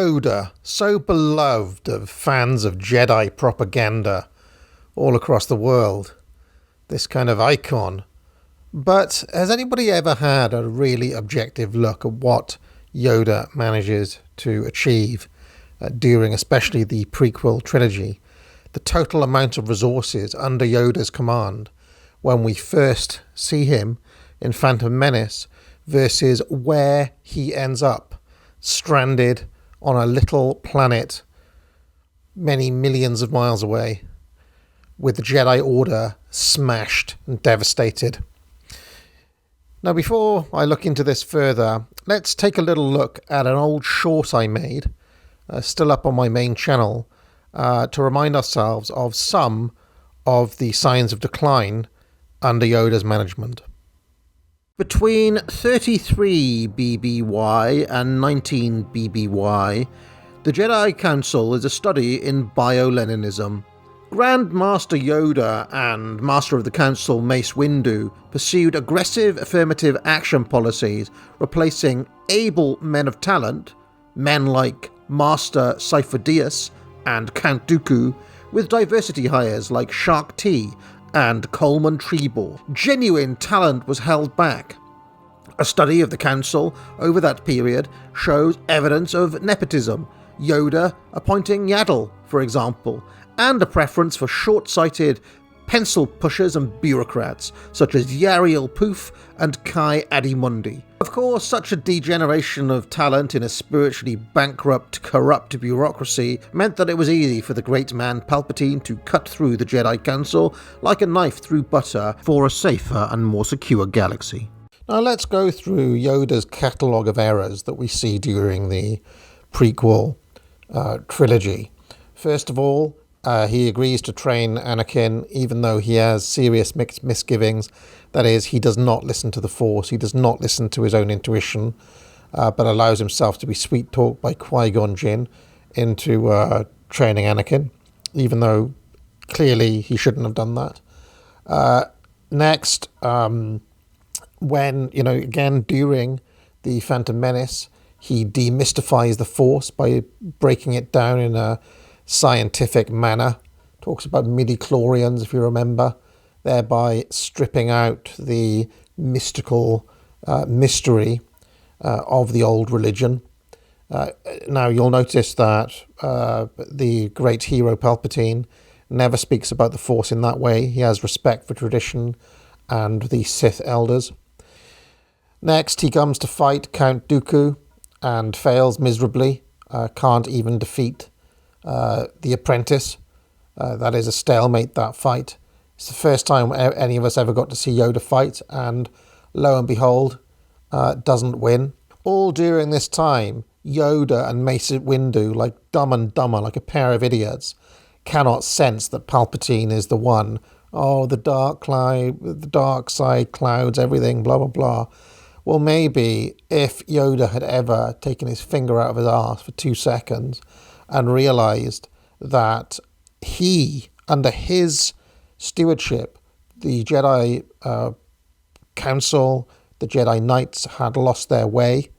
Yoda, so beloved of fans of Jedi propaganda all across the world, this kind of icon. But has anybody ever had a really objective look at what Yoda manages to achieve during especially the prequel trilogy? The total amount of resources under Yoda's command when we first see him in Phantom Menace versus where he ends up, stranded on a little planet many millions of miles away, with the Jedi Order smashed and devastated. Now, before I look into this further, let's take a little look at an old short I made, still up on my main channel, to remind ourselves of some of the signs of decline under Yoda's management. Between 33 BBY and 19 BBY, the Jedi Council is a study in bio-Leninism. Grand Master Yoda and Master of the Council Mace Windu pursued aggressive affirmative action policies, replacing able men of talent, men like Master Cypher Dyas and Count Dooku, with diversity hires like Shark T and Coleman Treebor. Genuine talent was held back. A study of the Council over that period shows evidence of nepotism, Yoda appointing Yaddle, for example, and a preference for short-sighted pencil pushers and bureaucrats, such as Yariel Poof and Kai Adimundi. Of course, such a degeneration of talent in a spiritually bankrupt, corrupt bureaucracy meant that it was easy for the great man Palpatine to cut through the Jedi Council like a knife through butter for a safer and more secure galaxy. Now let's go through Yoda's catalogue of errors that we see during the prequel trilogy. First of all, he agrees to train Anakin even though he has serious misgivings. That is, he does not listen to the Force, he does not listen to his own intuition, but allows himself to be sweet-talked by Qui-Gon Jinn into training Anakin, even though clearly he shouldn't have done that. Next, when, again, during the Phantom Menace, he demystifies the Force by breaking it down in a scientific manner. Talks about midi-chlorians, if you remember, thereby stripping out the mystical mystery of the old religion. Now, you'll notice that the great hero Palpatine never speaks about the Force in that way. He has respect for tradition and the Sith elders. Next, he comes to fight Count Dooku and fails miserably, can't even defeat the apprentice. That is a stalemate, that fight. It's the first time any of us ever got to see Yoda fight, and lo and behold, doesn't win. All during this time, Yoda and Mace Windu, like Dumb and Dumber, like a pair of idiots, cannot sense that Palpatine is the one. Oh, the dark side clouds everything, blah, blah, blah. Well, maybe if Yoda had ever taken his finger out of his arse for 2 seconds and realised that he, under his stewardship, the Jedi Council, the Jedi Knights had lost their way.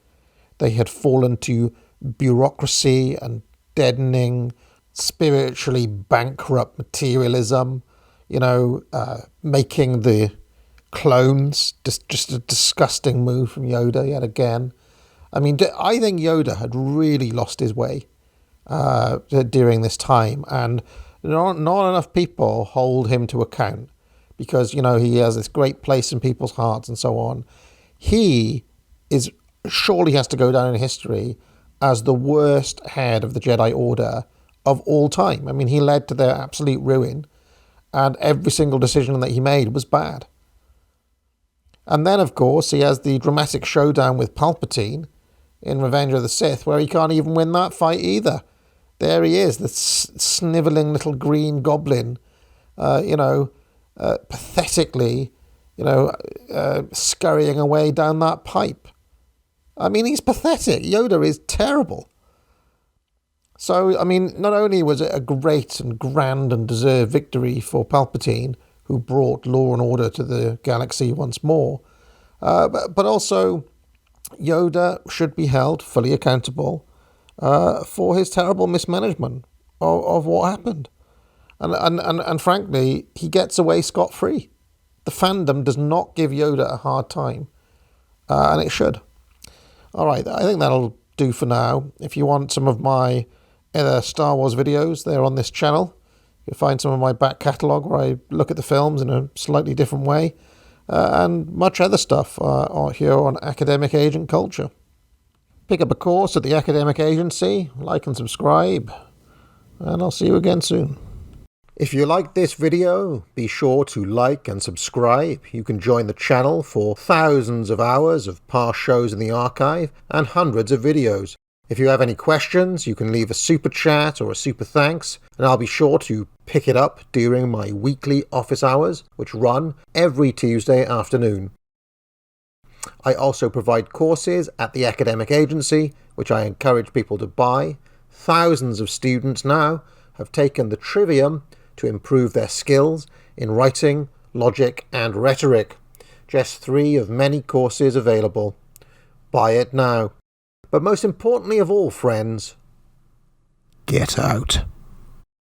They had fallen to bureaucracy and deadening, spiritually bankrupt materialism, making the clones just a disgusting move from Yoda yet again. I mean, I think Yoda had really lost his way during this time, and not enough people hold him to account because, he has this great place in people's hearts and so on. He surely has to go down in history as the worst head of the Jedi Order of all time. I mean, he led to their absolute ruin, and every single decision that he made was bad. And then, of course, he has the dramatic showdown with Palpatine in Revenge of the Sith, where he can't even win that fight either. There he is, the snivelling little green goblin, pathetically, scurrying away down that pipe. I mean, he's pathetic. Yoda is terrible. So, I mean, not only was it a great and grand and deserved victory for Palpatine, who brought law and order to the galaxy once more, but also Yoda should be held fully accountable for his terrible mismanagement of what happened. And frankly, he gets away scot-free. The fandom does not give Yoda a hard time, and it should. All right, I think that'll do for now. If you want some of my other Star Wars videos, they're on this channel. You'll find some of my back catalogue where I look at the films in a slightly different way, and much other stuff here on Academic Agent Culture. Pick up a course at the Academic Agency, like and subscribe, and I'll see you again soon. If you liked this video, be sure to like and subscribe. You can join the channel for thousands of hours of past shows in the archive and hundreds of videos. If you have any questions, you can leave a super chat or a super thanks, and I'll be sure to pick it up during my weekly office hours, which run every Tuesday afternoon. I also provide courses at the Academic Agency, which I encourage people to buy. Thousands of students now have taken the Trivium to improve their skills in writing, logic, and rhetoric. Just 3 of many courses available. Buy it now. But most importantly of all, friends, get out.